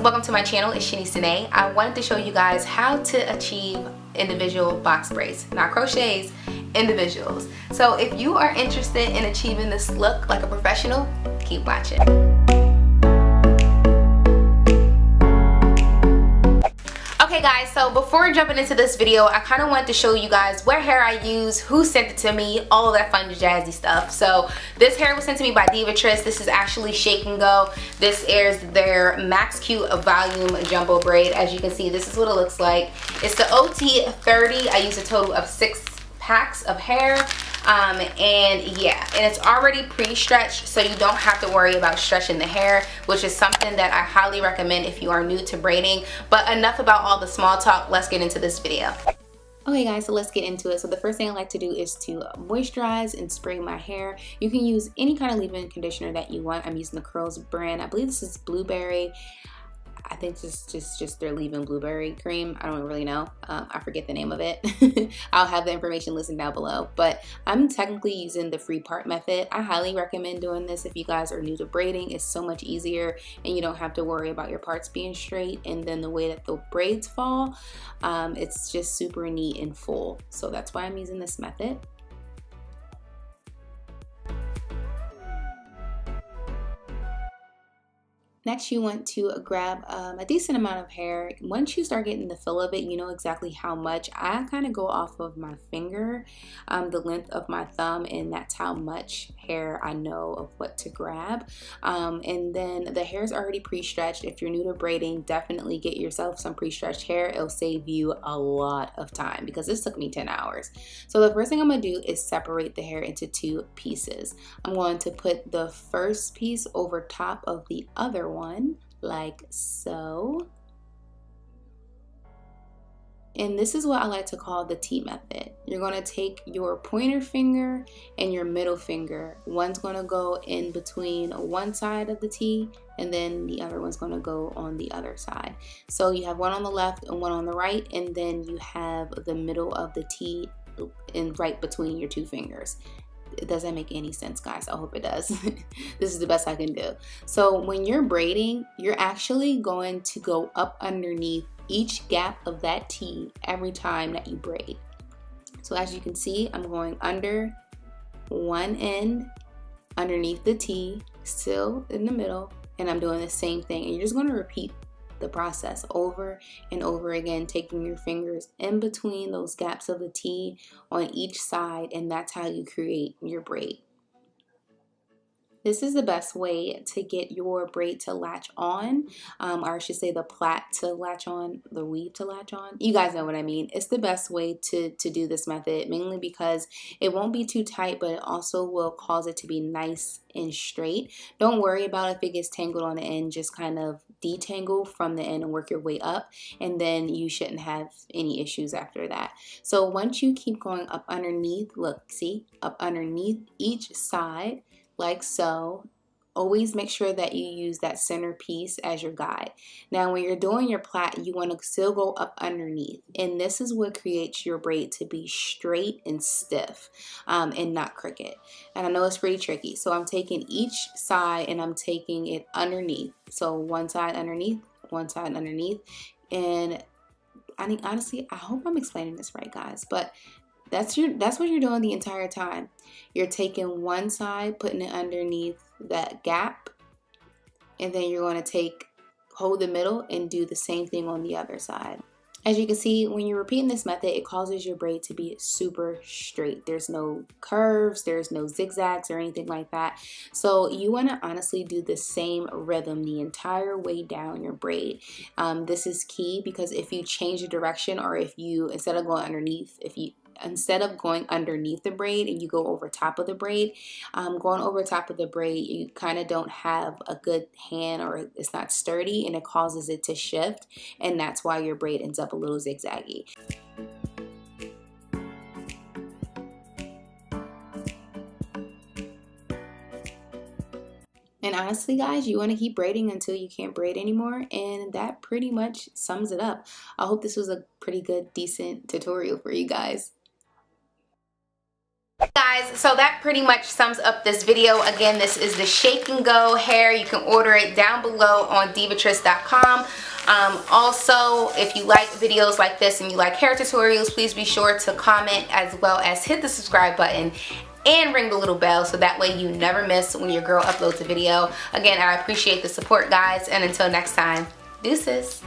welcome to my channel. It's Shanese Danae. I wanted to show you guys how to achieve individual box braids, not crochets, individuals. So if you are interested in achieving this look like a professional, keep watching. Okay guys, so before jumping into this video, I kind of wanted to show you guys what hair I use, who sent it to me, all of that fun jazzy stuff. So this hair was sent to me by Divatress. This is actually Shake and Go. This is their Max Q Volume Jumbo Braid. As you can see, this is what it looks like. It's the OT30. I use a total of 6 packs of hair. And yeah, and it's already pre-stretched, so you don't have to worry about stretching the hair, which is something that I highly recommend if you are new to braiding. But enough about all the small talk, let's get into this video. Okay guys, so let's get into it. So the first thing I like to do is to moisturize and spray my hair. You can use any kind of leave-in conditioner that you want. I'm using the Curls brand. I believe this is Blueberry. I think just their leave-in blueberry cream. I don't really know. I forget the name of it. I'll have the information listed down below. But I'm technically using the free part method. I highly recommend doing this if you guys are new to braiding. It's so much easier and you don't have to worry about your parts being straight and then the way that the braids fall. It's just super neat and full. So that's why I'm using this method. Next, you want to grab a decent amount of hair. Once you start getting the feel of it, you know exactly how much. I kind of go off of my finger, the length of my thumb, and that's how much hair I know of what to grab. And then the hair is already pre-stretched. If you're new to braiding, definitely get yourself some pre-stretched hair. It'll save you a lot of time because this took me 10 hours. So the first thing I'm going to do is separate the hair into 2 pieces. I'm going to put the first piece over top of the other one like so, and this is what I like to call the T method. You're going to take your pointer finger and your middle finger. One's going to go in between one side of the T and then the other one's going to go on the other side. So you have one on the left and one on the right, and then you have the middle of the T in right between your 2 fingers. It doesn't make any sense, guys. I hope it does. This is the best I can do. So when you're braiding, you're actually going to go up underneath each gap of that T every time that you braid. So as you can see, I'm going under one end, underneath the T, still in the middle, and I'm doing the same thing. And you're just going to repeat the process over and over again, taking your fingers in between those gaps of the T on each side, and that's how you create your braid. This is the best way to get your braid to latch on, or I should say the plait to latch on, the weave to latch on. You guys know what I mean. It's the best way to do this method, mainly because it won't be too tight, but it also will cause it to be nice and straight. Don't worry about if it gets tangled on the end. Just kind of detangle from the end and work your way up, and then you shouldn't have any issues after that. So once you keep going up underneath, look, see, up underneath each side, like so. Always make sure that you use that center piece as your guide. Now when you're doing your plait, you want to still go up underneath, and this is what creates your braid to be straight and stiff and not crooked. And I know it's pretty tricky, so I'm taking each side and I'm taking it underneath. So one side underneath, one side underneath. And I mean, honestly, I hope I'm explaining this right, guys, but that's what you're doing the entire time. You're taking one side, putting it underneath that gap, and then you're going to hold the middle and do the same thing on the other side. As you can see, when you're repeating this method, it causes your braid to be super straight. There's no curves, there's no zigzags or anything like that. So you want to honestly do the same rhythm the entire way down your braid. This is key because if you change the direction, or if you, instead of going underneath the braid and you go over top of the braid, going over top of the braid, you kind of don't have a good hand, or it's not sturdy, and it causes it to shift, and that's why your braid ends up a little zigzaggy. And honestly, guys, you want to keep braiding until you can't braid anymore, and that pretty much sums it up. I hope this was a pretty good, decent tutorial for you guys. Guys, so that pretty much sums up this video. Again, this is the Shake and Go hair. You can order it down below on divatress.com. Also, if you like videos like this and you like hair tutorials, please be sure to comment, as well as hit the subscribe button and ring the little bell so that way you never miss when your girl uploads a video. Again, I appreciate the support, guys, and until next time, deuces.